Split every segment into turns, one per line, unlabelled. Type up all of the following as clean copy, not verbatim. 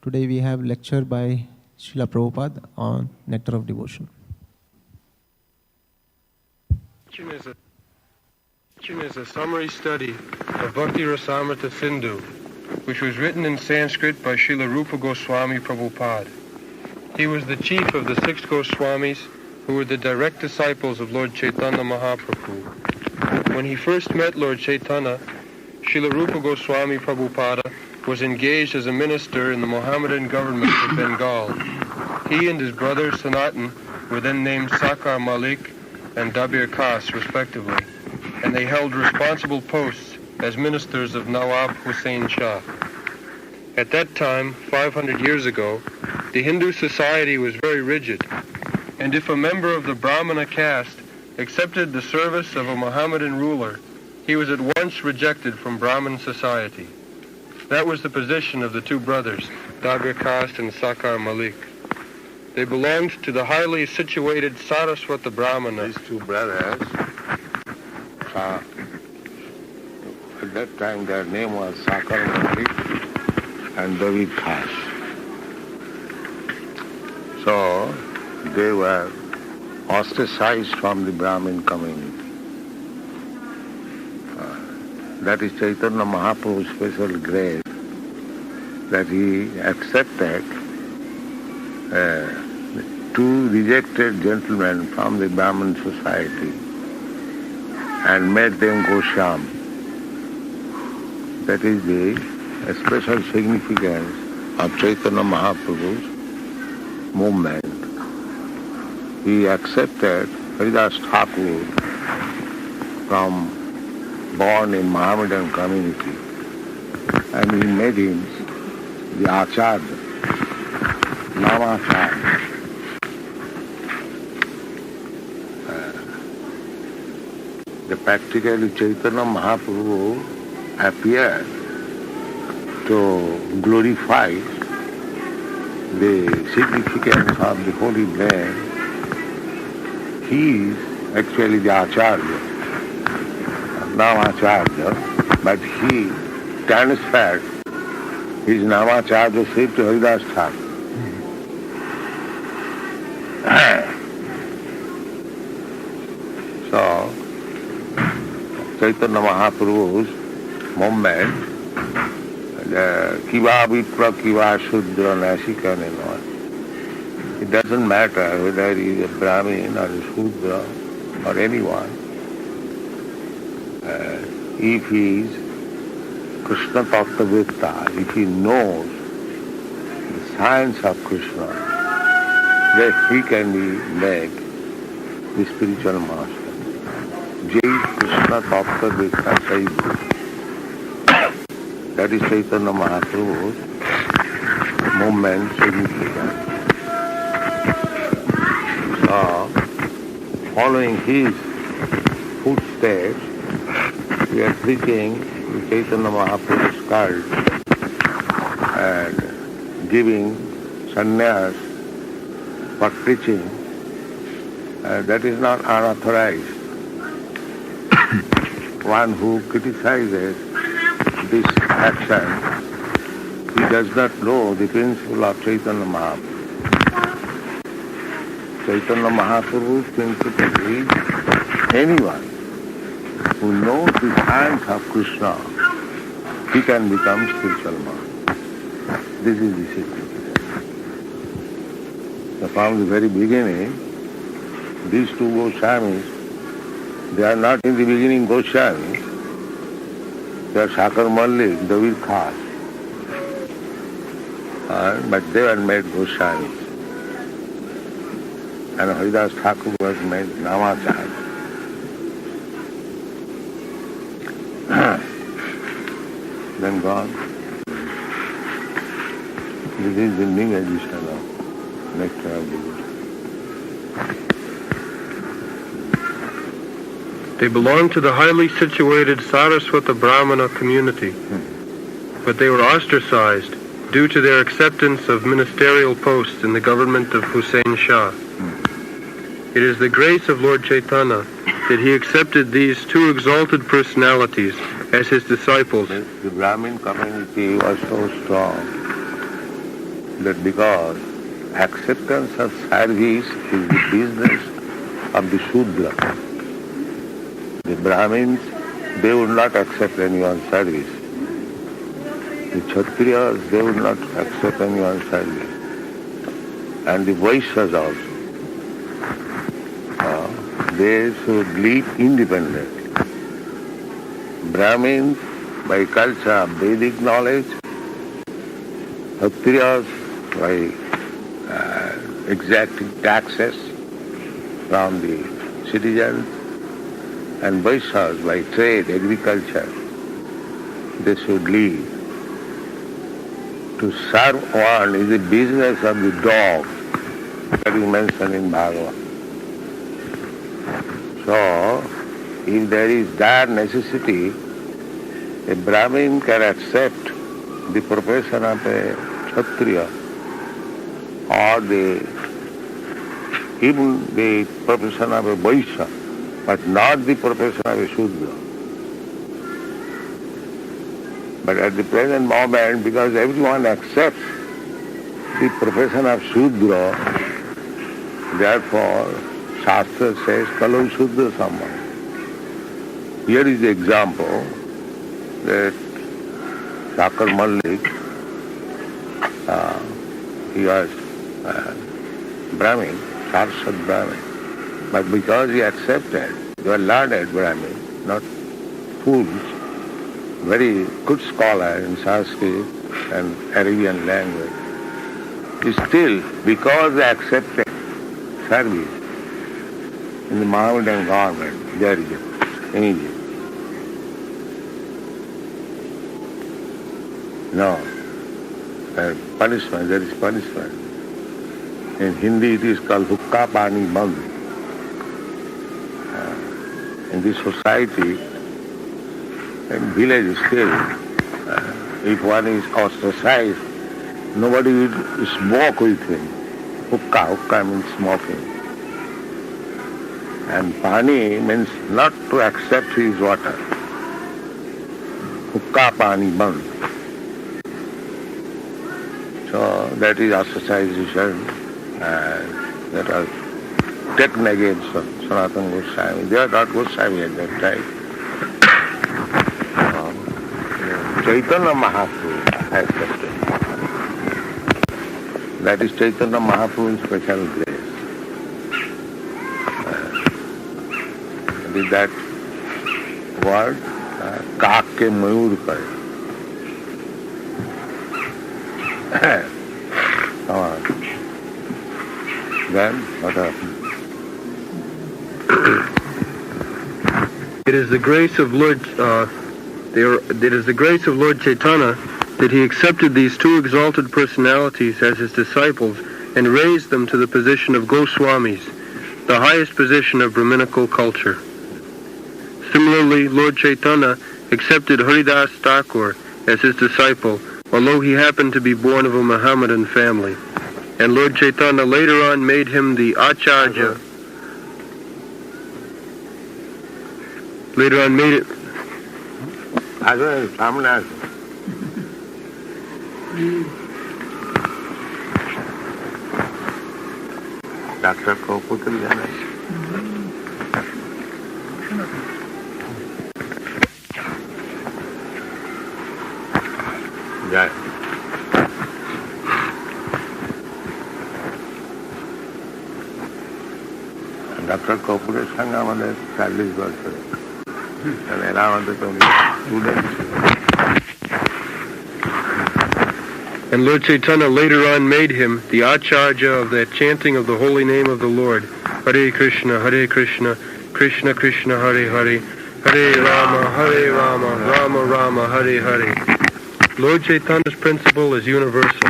Today we have lecture by Srila Prabhupada on Nectar of Devotion.
Is a summary study of Bhakti Rasamrita Sindhu, which was written in Sanskrit by Srila Rupa Goswami Prabhupada. He was the chief of the 6 Goswamis, who were the direct disciples of Lord Chaitanya Mahaprabhu. When he first met Lord Chaitanya, Srila Rupa Goswami Prabhupada was engaged as a minister in the Mohammedan government of Bengal. He and his brother Sanatan were then named Sakar Malik and Dabir Khas, respectively, and they held responsible posts as ministers of Nawab Hussain Shah. At that time, 500 years ago, the Hindu society was very rigid, and if a member of the Brahmana caste accepted the service of a Mohammedan ruler, he was at once rejected from Brahmin society. That was the position of the 2 brothers, Dabir Khas and Sakar Malik. They belonged to the highly situated Saraswata Brahmana.
These 2 brothers, at that time their name was Sakar Malik and David Khas. So they were ostracized from the Brahmin community. That is Chaitanya Mahaprabhu's special grace, that he accepted 2 rejected gentlemen from the Brahmin society and made them Goswami. That is the special significance of Chaitanya Mahaprabhu's movement. He accepted Haridas Thakur from born in Mohammedan community, and he made him the Acharya, Namacharya. Practically Chaitanya Mahaprabhu appeared to glorify the significance of the holy name. He is actually the Acharya, Namacharya, but he transferred his Namacharya-ship to Haridas Thakur. So, Chaitanya Mahaprabhu's movement, Kiva Vipra, Kiva Shudra, Nasikan and all. It doesn't matter whether he is a Brahmin or a Shudra or anyone. If he is Krishna Tattvavitta, if he knows the science of Krishna, then he can be made the spiritual master. Jai Krishna Tattvavitta Saivu. That is Chaitanya Mahaprabhu's movement significance. So, following his footsteps, we are preaching the Chaitanya Mahaprabhu's cult and giving sannyas for preaching. That is not unauthorized. One who criticizes this action, he does not know the principle of Chaitanya Mahaprabhu. Chaitanya Mahaprabhu's principle is anyone who knows the science of Krishna, he can become spiritual master. This is the secret. So from the very beginning, these 2 Goswamis, they are not in the beginning Goswamis. They are Sakar Malik, David Khas. But they were made Goswamis. And Haridas Thakur was made Namacharya. Then gone. This is the new edition of Nectar of Devotion.
They belonged to the highly situated Saraswata Brahmana community, but they were ostracized due to their acceptance of ministerial posts in the government of Hussain Shah. It is the grace of Lord Chaitanya that he accepted these 2 exalted personalities as his disciples.
The Brahmin community was so strong that because acceptance of service is the business of the Shudra. The Brahmins, they would not accept anyone's service. The Kshatriyas, they would not accept anyone's service. And the Vaishyas also. They should live independently. Brahmins, by culture, Vedic knowledge, Kshatriyas, by exacting taxes from the citizens, and Vaishyas, by trade, agriculture, they should live. To serve one is the business of the dog, that is mentioned in Bhagavad. So, if there is that necessity, a Brahmin can accept the profession of a Kshatriya or even the profession of a Vaishya, but not the profession of a Shudra. But at the present moment, because everyone accepts the profession of Shudra, therefore Shastra says, Kalau Shudra Samman. Here is the example that Shakar Malik, he was Brahmin, Sarsad Brahmin. But because he accepted, they were learned Brahmin, not fools, very good scholar in Sanskrit and Arabian language. Still, because they accepted service in the Mohammedan government, there is in Egypt. No, punishment, there is punishment. In Hindi it is called hukka pani band. In this society, in village still, if one is ostracized, nobody will smoke with him. Hukka means smoking. And pani means not to accept his water. Hukka pani band. So that is ostracization, and that was taken against Sanatana Goswami. They are not Goswami at that time. Chaitanya Mahaprabhu accepted. That is Chaitanya Mahaprabhu's special grace. With that word, kaak ke mayur kare. Then what happened?
It is the grace of Lord Chaitanya that he accepted these two exalted personalities as his disciples and raised them to the position of Goswamis, the highest position of Brahminical culture. Similarly, Lord Chaitanya accepted Haridas Thakur as his disciple, although he happened to be born of a Mohammedan family. And Lord Chaitanya later on made him the Acharya. Later on made it.
Doctor ko putri jana. Jai. Doctor Kapoor's sangha mane 40 বছর and এরা আমাদের তো students.
And Lord Chaitanya later on made him the Acharya of that chanting of the holy name of the Lord. Hare Krishna, Krishna Krishna, Hare Hare, Hare Rama, Rama Rama, Hare Hare. Lord Chaitanya's principle is universal.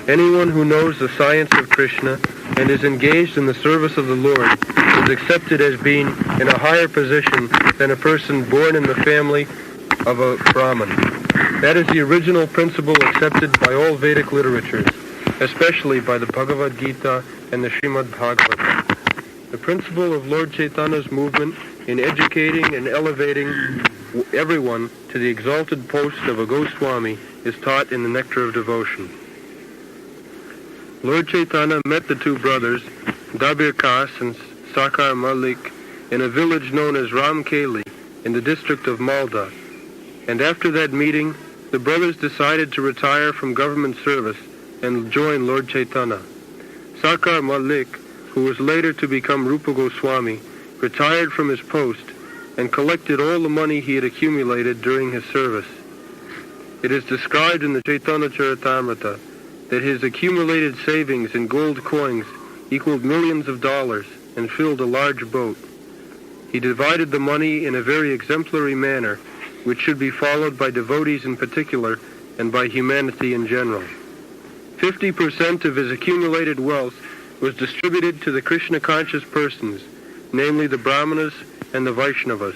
Anyone who knows the science of Krishna and is engaged in the service of the Lord is accepted as being in a higher position than a person born in the family of a Brahmin. That is the original principle accepted by all Vedic literatures, especially by the Bhagavad Gita and the Srimad Bhagavatam. The principle of Lord Chaitanya's movement in educating and elevating everyone to the exalted post of a Goswami is taught in the Nectar of Devotion. Lord Chaitanya met the two brothers, Dabir Kas and Sakar Malik, in a village known as Ramkeli in the district of Malda. And after that meeting, the brothers decided to retire from government service and join Lord Chaitanya. Sakar Malik, who was later to become Rupa Goswami, retired from his post and collected all the money he had accumulated during his service. It is described in the Chaitanya Charitamrita that his accumulated savings in gold coins equaled millions of dollars and filled a large boat. He divided the money in a very exemplary manner, which should be followed by devotees in particular and by humanity in general. 50% of his accumulated wealth was distributed to the Krishna-conscious persons, namely the Brahmanas and the Vaishnavas.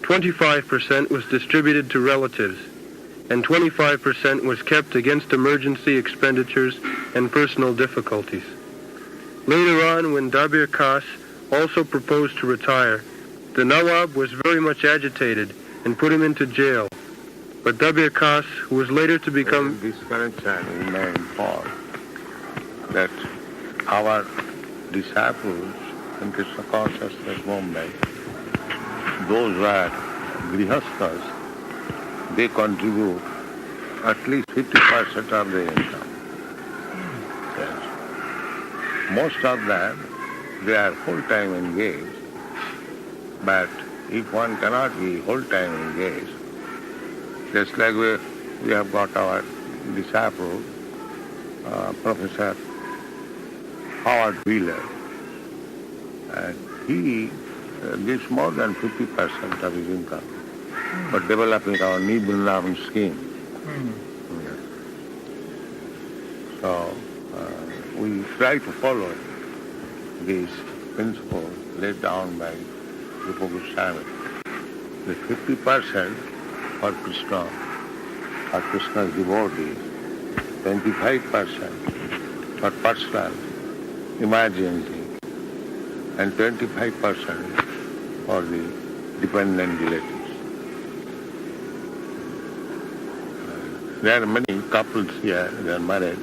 25% was distributed to relatives, and 25% was kept against emergency expenditures and personal difficulties. Later on, when Dabir Kas also proposed to retire, the Nawab was very much agitated and put him into jail. But Dabir Kas, who was later to become...
This connection we may inform that our disciples in Krishna consciousness movement, those who are grihasthas, they contribute at least 50% of the income. Yes. Most of them, they are full-time engaged, but if one cannot be full-time engaged, just like we have got our disciple, Professor Howard Wheeler, and he gives more than 50% of his income for developing our Nibunam scheme. Yes. So we try to follow this principle laid down by Rupa Goswami. The 50% for Krishna, for Krishna's devotees, 25% for personal emergency, and 25% for the dependent relatives. There are many couples here, they are married.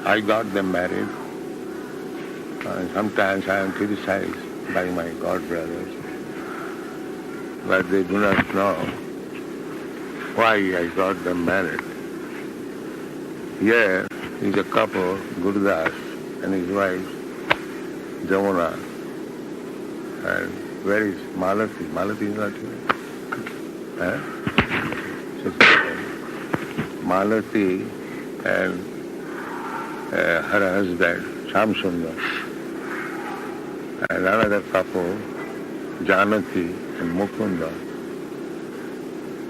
I got them married. Sometimes I am criticized by my godbrothers, but they do not know why I got them married. Here is a couple, Gurudas and his wife, Jamuna. And where is Malati? Malati is not here. Malati and her husband, Shamsundar, and another couple, Janaki and Mukunda.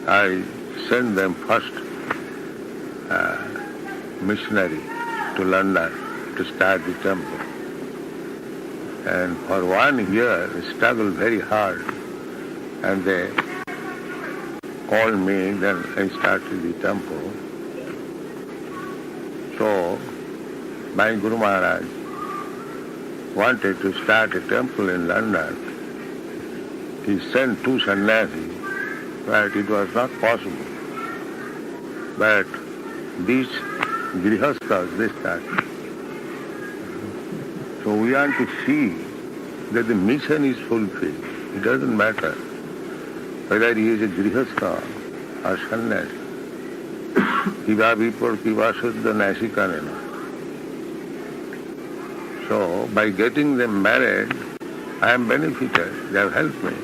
I sent them first missionary to London to start the temple. And for 1 year, they struggled very hard. And they called me, then I started the temple. So, my Guru Maharaj wanted to start a temple in London. He sent 2 sannyasis, but it was not possible. But these grihasthas, they started. So we want to see that the mission is fulfilled. It doesn't matter whether he is a grihastha or sannyasi. Kiva vipur kiva suddha nasikanena. So by getting them married, I am benefited. They have helped me.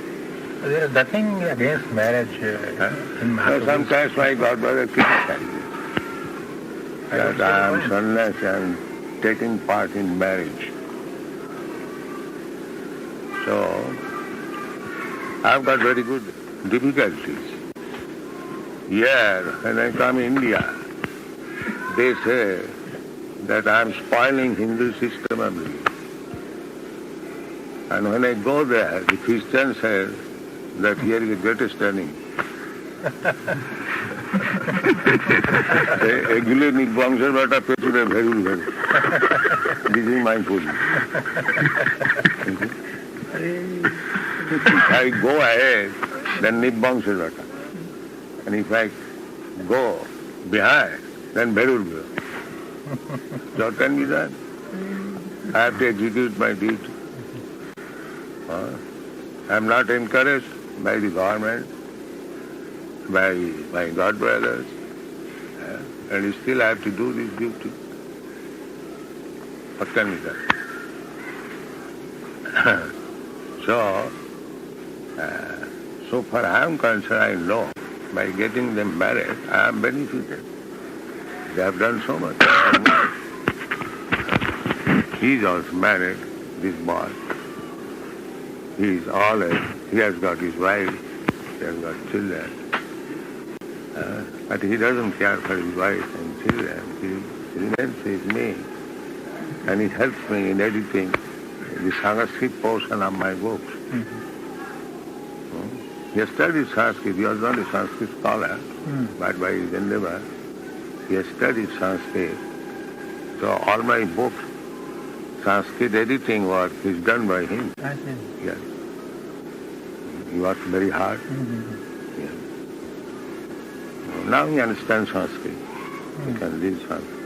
There is nothing against marriage in Mahaprabhu's.
Sometimes my godbrother criticizes that I am sannyasi, I am taking part in marriage. So I have got very good difficulties. Here, when I come India, they say that I am spoiling Hindu system of living. And when I go there, the Christians say that here is the greatest turning. Egulo nibbangser bata peture bherul bhere. This is my food. If I go ahead, then nibbangser bata. And if I go behind, then where will go? Don't tell me that. I have to execute my duty. I am not encouraged by the government, by my God brothers, and still I have to do this duty. What can be done? So far I am concerned, I know, by getting them married, I am benefited. They have done so much. He is also married, this boy. He has got his wife, he has got children. But he doesn't care for his wife and children. He remains with me. And he helps me in editing the Sanskrit portion of my books.
Mm-hmm.
He has studied Sanskrit. He was not a Sanskrit scholar, but by his endeavor, he has studied Sanskrit. So all my books, Sanskrit editing work is done by him.
I see.
Yes. He worked very hard.
Mm-hmm.
Yes. Now he understands Sanskrit. He can read Sanskrit.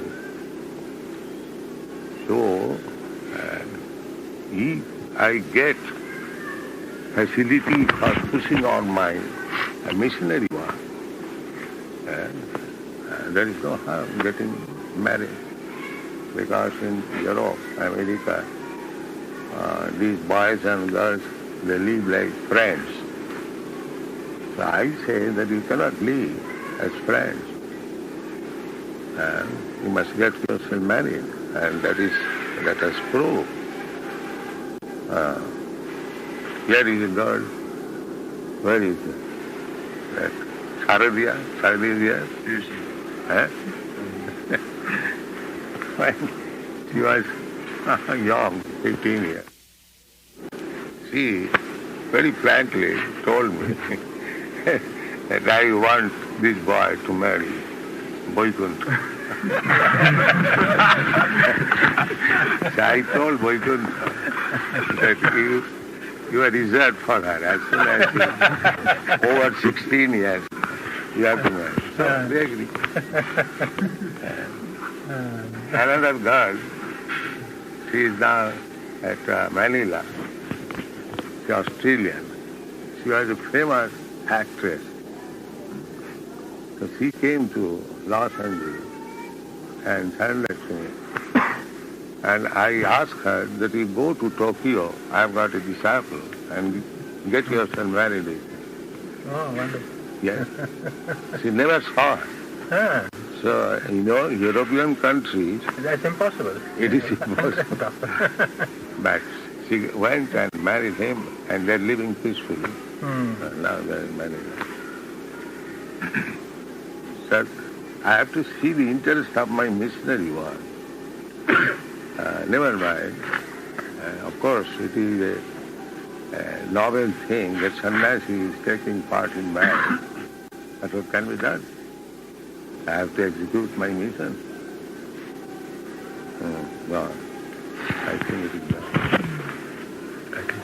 So, I get facility for pushing on my missionary work. There is no harm getting married, because in Europe, America, these boys and girls, they live like friends. So I say that you cannot live as friends. You must get yourself married, and let us prove. Here is a girl. Where is it? That Saradiya? Yes. When she was young, 15 years. She very frankly told me that I want this boy to marry Vaikuntha. So I told Vaikuntha that you are reserved for her. As soon as she is over 16 years, you have to marry. So they agree. Another girl, she is now at Manila. She is Australian. She was a famous actress. So she came to Los Angeles and surrendered to me. And I asked her that you go to Tokyo, I have got a disciple, and get yourself married with him.
Oh, wonderful.
Yes. She never saw her.
Ah,
So, European countries,
that's impossible.
it is impossible. But she went and married him, and they're living peacefully. Now they're married. So, I have to see the interest of my missionary work. Never mind. Of course, it is a novel thing that sannyasi is taking part in marriage. But what can be done? I have to execute my mission. God, I think it is done.
I can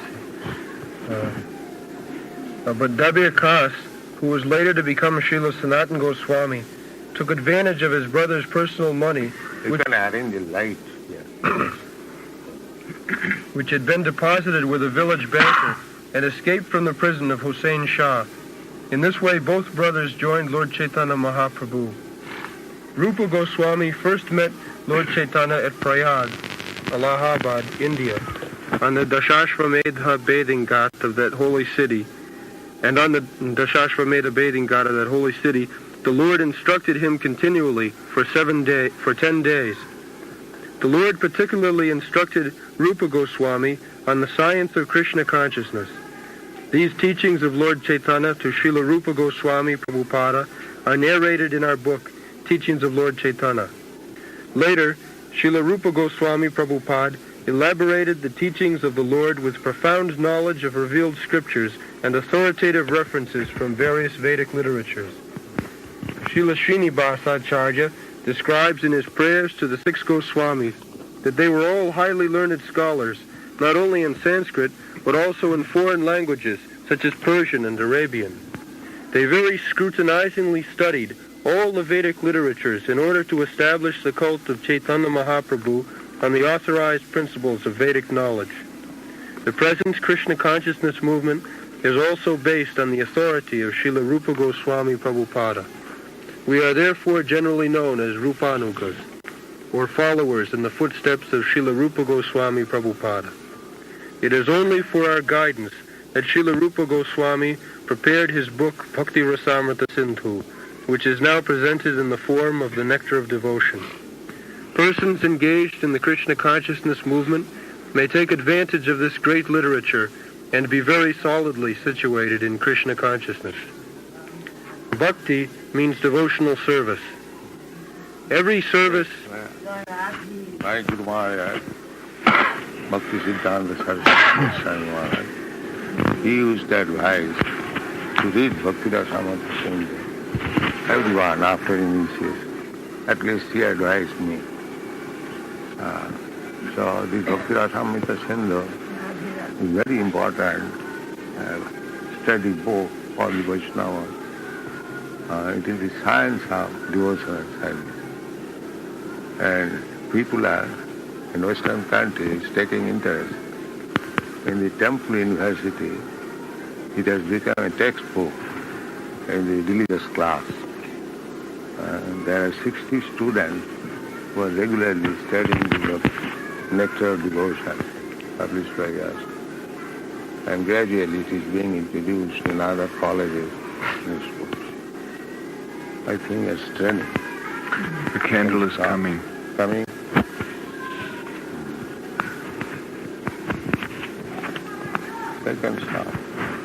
see. But Dabir Khas, who was later to become Srila Sanatana Goswami, took advantage of his brother's personal money,
You can arrange the light here.
which had been deposited with a village banker, and escaped from the prison of Hussain Shah. In this way, both brothers joined Lord Chaitanya Mahaprabhu. Rupa Goswami first met Lord Chaitanya at Prayag, Allahabad, India, on the Dashashvamedha bathing ghat of that holy city. And on the Dashashvamedha bathing ghat of that holy city, the Lord instructed him continually for 10 days. The Lord particularly instructed Rupa Goswami on the science of Krishna consciousness. These teachings of Lord Chaitanya to Srila Rupa Goswami Prabhupada are narrated in our book, Teachings of Lord Chaitanya. Later, Srila Rupa Goswami Prabhupada elaborated the teachings of the Lord with profound knowledge of revealed scriptures and authoritative references from various Vedic literatures. Srila Srinivasa Acharya describes in his prayers to the 6 Goswamis that they were all highly learned scholars, not only in Sanskrit, but also in foreign languages, such as Persian and Arabian. They very scrutinizingly studied all the Vedic literatures in order to establish the cult of Chaitanya Mahaprabhu on the authorized principles of Vedic knowledge. The present Krishna consciousness movement is also based on the authority of Srila Rupa Goswami Prabhupada. We are therefore generally known as Rupanugas, or followers in the footsteps of Srila Rupa Goswami Prabhupada. It is only for our guidance that Srila Rupa Goswami prepared his book Bhakti Rasamrita Sindhu, which is now presented in the form of the Nectar of Devotion. Persons engaged in the Krishna consciousness movement may take advantage of this great literature and be very solidly situated in Krishna consciousness. Bhakti means devotional service. Every service...
My Guru Maharaj, Bhakti Siddhanta Saraswati Swami Maharaj, he used to advise to read Bhakti Rasamrita Sindhu. Everyone after initiation, at least he advised me. So the Bhakti Rasamrita Sindhu is very important study book for the Vaishnavas. It is the science of devotional service. And people are in Western countries taking interest. In the Temple University, it has become a textbook in the religious class. There are 60 students who are regularly studying the Nectar of Devotion published by us. And gradually it is being introduced in other colleges and schools. I think it's training.
The candle is coming.
Coming. Second stop.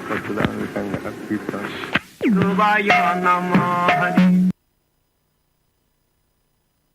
But then we can have people.